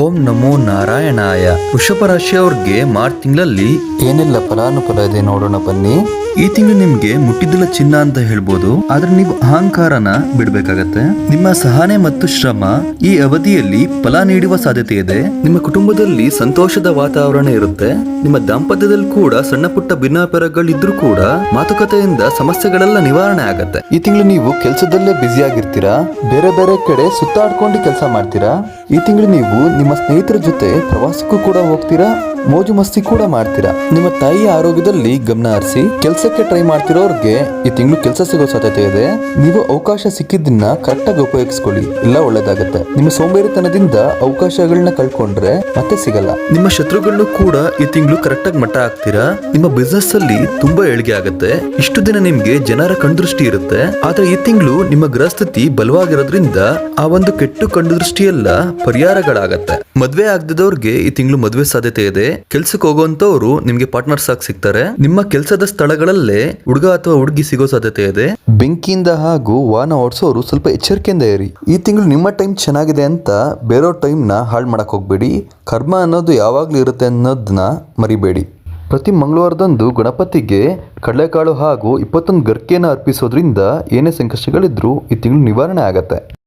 ಓಂ ನಮೋ ನಾರಾಯಣಾಯ. ವೃಷಭ ರಾಶಿಯವ್ರಿಗೆ ಮಾರ್ಚ್ ತಿಂಗಳಲ್ಲಿ ಏನೆಲ್ಲ ಫಲಾನುಫಲ ಇದೆ ನೋಡೋಣ ಬನ್ನಿ. ಈ ತಿಂಗಳು ನಿಮ್ಗೆ ಮುಟ್ಟಿದ್ದಲ ಚಿನ್ನ ಅಂತ ಹೇಳ್ಬೋದು. ಆದ್ರೆ ನೀವು ಅಹಂಕಾರನ ಬಿಡ್ಬೇಕಾಗತ್ತೆ. ನಿಮ್ಮ ಸಹನೆ ಮತ್ತು ಶ್ರಮ ಈ ಅವಧಿಯಲ್ಲಿ ಫಲ ನೀಡುವ ಸಾಧ್ಯತೆ ಇದೆ. ನಿಮ್ಮ ಕುಟುಂಬದಲ್ಲಿ ಸಂತೋಷದ ವಾತಾವರಣ ಇರುತ್ತೆ. ನಿಮ್ಮ ದಾಂಪತ್ಯದಲ್ಲಿ ಕೂಡ ಸಣ್ಣ ಪುಟ್ಟ ಭಿನ್ನಾಭಿಪ್ರಾಯಗಳಿದ್ರೂ ಕೂಡ ಮಾತುಕತೆಯಿಂದ ಸಮಸ್ಯೆಗಳೆಲ್ಲ ನಿವಾರಣೆ ಆಗತ್ತೆ. ಈ ತಿಂಗಳು ನೀವು ಕೆಲಸದಲ್ಲೇ ಬ್ಯುಸಿ ಆಗಿರ್ತೀರಾ. ಬೇರೆ ಬೇರೆ ಕಡೆ ಸುತ್ತಾಡ್ಕೊಂಡು ಕೆಲಸ ಮಾಡ್ತೀರಾ. ಈ ತಿಂಗಳು ನೀವು ನಿಮ್ಮ ಸ್ನೇಹಿತರ ಜೊತೆ ಪ್ರವಾಸಕ್ಕೂ ಕೂಡ ಹೋಗ್ತೀರಾ. ಮೋಜು ಮಸ್ತಿ ಕೂಡ ಮಾಡ್ತೀರಾ. ನಿಮ್ಮ ತಾಯಿಯ ಆರೋಗ್ಯದಲ್ಲಿ ಗಮನ ಹರಿಸಿ. ಕೆಲಸಕ್ಕೆ ಟ್ರೈ ಮಾಡ್ತಿರೋರ್ಗೆ ಈ ತಿಂಗಳು ಕೆಲಸ ಸಿಗೋ ಸಾಧ್ಯತೆ ಇದೆ. ನೀವು ಅವಕಾಶ ಸಿಕ್ಕಿದ್ದನ್ನ ಕರೆಕ್ಟ್ ಆಗಿ ಉಪಯೋಗಿಸ್ಕೊಳ್ಳಿ, ಎಲ್ಲ ಒಳ್ಳೇದಾಗತ್ತೆ. ನಿಮ್ಮ ಸೋಂಬೇರಿತನದಿಂದ ಅವಕಾಶಗಳನ್ನ ಕಳ್ಕೊಂಡ್ರೆ ಮತ್ತೆ ಸಿಗಲ್ಲ. ನಿಮ್ಮ ಶತ್ರುಗಳನ್ನು ಕೂಡ ಈ ತಿಂಗಳು ಕರೆಕ್ಟ್ ಆಗಿ ಮಟ್ಟ ಹಾಕ್ತೀರಾ. ನಿಮ್ಮ ಬಿಸ್ನೆಸ್ ಅಲ್ಲಿ ತುಂಬಾ ಏಳಿಗೆ ಆಗುತ್ತೆ. ಇಷ್ಟು ದಿನ ನಿಮ್ಗೆ ಜನರ ಕಣ್ದೃಷ್ಟಿ ಇರುತ್ತೆ. ಆದ್ರೆ ಈ ತಿಂಗಳು ನಿಮ್ಮ ಗ್ರಹಸ್ಥಿತಿ ಬಲವಾಗಿರೋದ್ರಿಂದ ಆ ಒಂದು ಕೆಟ್ಟು ಕಣ್ದೃಷ್ಟಿ ಎಲ್ಲ ಪರಿಹಾರಗಳಾಗತ್ತೆ. ಮದ್ವೆ ಆಗದಿದ್ದವ್ರಿಗೆ ಈ ತಿಂಗಳು ಮದ್ವೆ ಸಾಧ್ಯತೆ ಇದೆ. ಕೆಲ್ಸಕ್ಕೆ ಹೋಗುವಂತವ್ರು ನಿಮ್ಗೆ ಪಾರ್ಟ್ನರ್ಸ್ ಆಗಿ ಸಿಗ್ತಾರೆ. ನಿಮ್ಮ ಕೆಲಸದ ಸ್ಥಳಗಳಲ್ಲೇ ಹುಡುಗ ಅಥವಾ ಹುಡುಗಿ ಸಿಗೋ ಸಾಧ್ಯತೆ ಇದೆ. ಬೆಂಕಿಯಿಂದ ಹಾಗೂ ವಾಹನ ಓಡಿಸೋರು ಸ್ವಲ್ಪ ಎಚ್ಚರಿಕೆಯಿಂದ ಇರಿ. ಈ ತಿಂಗಳು ನಿಮ್ಮ ಟೈಮ್ ಚೆನ್ನಾಗಿದೆ ಅಂತ ಬೇರೆಯವ್ರ ಟೈಮ್ ನ ಹಾಳು ಮಾಡಕ್ ಹೋಗ್ಬೇಡಿ. ಕರ್ಮ ಅನ್ನೋದು ಯಾವಾಗ್ಲೂ ಇರುತ್ತೆ ಅನ್ನೋದನ್ನ ಮರಿಬೇಡಿ. ಪ್ರತಿ ಮಂಗಳವಾರದಂದು ಗಣಪತಿಗೆ ಕಡಲೆಕಾಳು ಹಾಗೂ 21 ಗರ್ಕೆಯನ್ನು ಅರ್ಪಿಸೋದ್ರಿಂದ ಏನೇ ಸಂಕಷ್ಟಗಳಿದ್ರೂ ಈ ತಿಂಗಳು ನಿವಾರಣೆ ಆಗತ್ತೆ.